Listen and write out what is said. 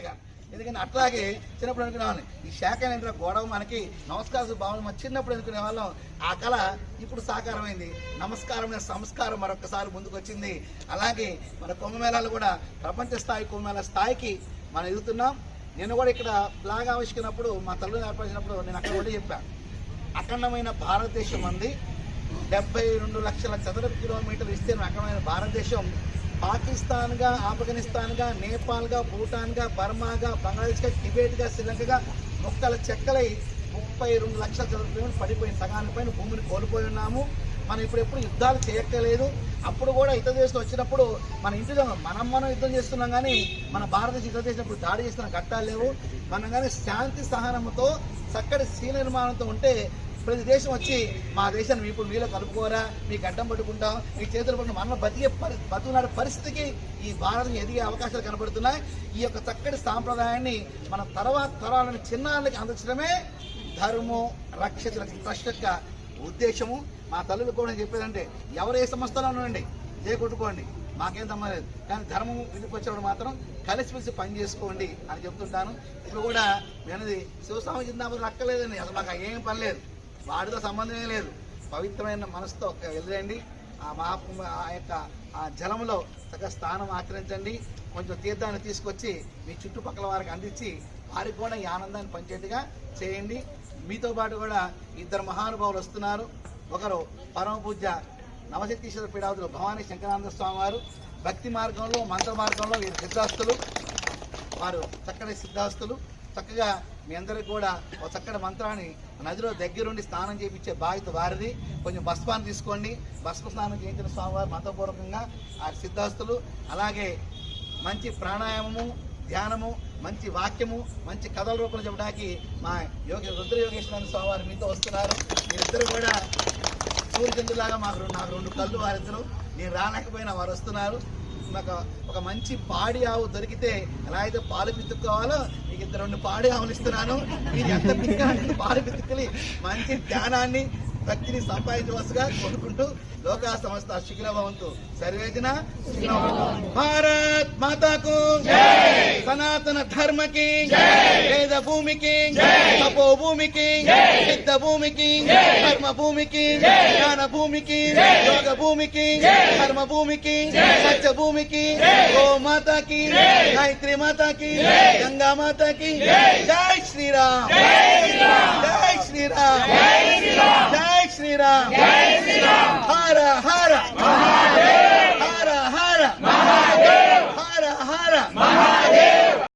కొత్తగా. ఎందుకంటే అట్లాగే చిన్నప్పుడు అనుకునే వాళ్ళని ఈ శాఖ ఏంటంటే గొడవ మనకి నమస్కార భావన మన చిన్నప్పుడు అనుకునే వాళ్ళం. ఆ కళ ఇప్పుడు సాకారమైంది. నమస్కారం సంస్కారం మరొకసారి ముందుకు వచ్చింది. అలాగే మన కుంభమేళాలు కూడా ప్రపంచ స్థాయి కుంభమేళా స్థాయికి మనం ఎదుగుతున్నాం. నేను కూడా ఇక్కడ ఫ్లాగ్ ఆవిష్కరినప్పుడు మా తల్లిని ఏర్పరిచినప్పుడు నేను అక్కడ కూడా చెప్పాను, అఖండమైన భారతదేశం అంది 72 లక్షల చదరపు కిలోమీటర్లు విస్తీర్ణం అఖండమైన భారతదేశం పాకిస్తాన్గా, ఆఫ్ఘనిస్తాన్గా, నేపాల్గా, భూటాన్గా, బర్మాగా, బంగ్లాదేశ్గా, టిబెట్గా, శ్రీలంకగా మొక్కల చెక్కలై 32 లక్షల చదరపు కిలోమీటర్లు పడిపోయిన సగానికి పైన భూమిని కోల్పోయి ఉన్నాము. మనం ఇప్పుడు యుద్ధాలు చేయక్కలేదు. అప్పుడు కూడా ఇతర దేశంలో వచ్చినప్పుడు మన ఇంటిలో మనం యుద్ధం చేస్తున్నాం, కానీ మన భారతదేశం యుద్ధం చేసినప్పుడు దాడి చేస్తున్న ఘట్టాలు లేవు. మనం కానీ శాంతి సహనంతో చక్కటి శీల నిర్మాణంతో ఉంటే ప్రతి దేశం వచ్చి మా దేశాన్ని ఇప్పుడు మీలో కలుపుకోరా, మీకు అడ్డం పట్టుకుంటాం, మీ చేతులు పట్టుకుని మన బతుకునాడే పరిస్థితికి ఈ భారతం ఎదిగే అవకాశాలు కనబడుతున్నాయి. ఈ యొక్క చక్కటి సాంప్రదాయాన్ని మన తర్వాత తరాలని చిన్నాళ్ళకి అందించడమే ధర్మం రక్షిత ట్రస్ట్ యొక్క ఉద్దేశము. మా తల్లులు కూడా చెప్పేదంటే ఎవరు ఏ సంస్థలో ఉండండి కొట్టుకోండి, మాకేం తమ్మలేదు, కానీ ధర్మం ఇంటికి వచ్చినప్పుడు మాత్రం కలిసిమెలిసి పని చేసుకోండి అని చెప్తుంటాను. ఇప్పుడు కూడా నేనది శివస్వామి జిందాబాద్ అక్కలేదండి, అసలు మాకు ఏం పని లేదు, వాడితో సంబంధమే లేదు. పవిత్రమైన మనసుతో వెళ్ళండి. ఆ యొక్క ఆ జలంలో చక్కగా స్నానం ఆచరించండి. కొంచెం తీర్థాన్ని తీసుకొచ్చి మీ చుట్టుపక్కల వారికి అందించి వారికి కూడా ఈ ఆనందాన్ని పంచేట్టుగా చేయండి. మీతో పాటు కూడా 2 మహానుభావులు వస్తున్నారు. ఒకరు పరమ పూజ్య నవశక్తీశ్వర పీఠావతులు భవానీ శంకరానంద స్వామి వారు, భక్తి మార్గంలో మంత్ర మార్గంలో వీరు సిద్ధాస్తులు. వారు చక్కటి సిద్ధాస్తులు. చక్కగా మీ అందరికి కూడా ఒక చక్కటి మంత్రాన్ని నదిలో దగ్గరుండి స్నానం చేయించే బాధ్యత వారిది. కొంచెం భస్మాన్ని తీసుకోండి. భస్మ స్నానం చేయించిన స్వామివారు మంత్రపూర్వకంగా ఆ సిద్ధాస్తులు. అలాగే మంచి ప్రాణాయామము, ధ్యానము, మంచి వాక్యము, మంచి కథల రూపంలో చెప్పడానికి మా రుద్ర యోగేశ్వర స్వామివారు మీతో వస్తున్నారు. మీరిద్దరు కూడా సూర్యచంద్రులాగా నాకు 2 కళ్ళు వారిద్దరు. నేను రాలేకపోయినా వారు వస్తున్నారు. నాకు ఒక మంచి పాడి ఆవు దొరికితే ఎలా అయితే పాలు పితుక్కోవాలో మీకు 2 పాడి ఆవులు ఇస్తున్నాను. మీరు ఎంత పితుకాలి పాలు పితుక్కలి మంచి ధ్యానాన్ని భక్తిని సంపాదించవలసిగా కోరుకుంటూ లోకా సమస్త శిఖిలభవంతు సర్వేజన. భారత్ మాతాకు సనాతన ధర్మకి, వేద భూమికి, తపో భూమికి, సిద్ధ భూమికి, ధర్మ భూమికి, జ్ఞాన భూమికి, యోగ భూమికి, ధర్మ భూమికి, సత్య భూమికి, గో మాతాకి, గాయత్రి మాతాకి, గంగా మాతాకి జై శ్రీరామ్, జై శ్రీరామ్, జై శ్రీరామ్, హర హర మహాదేవ్, హర హర మహాదేవ్, హర హర మహాదేవ్.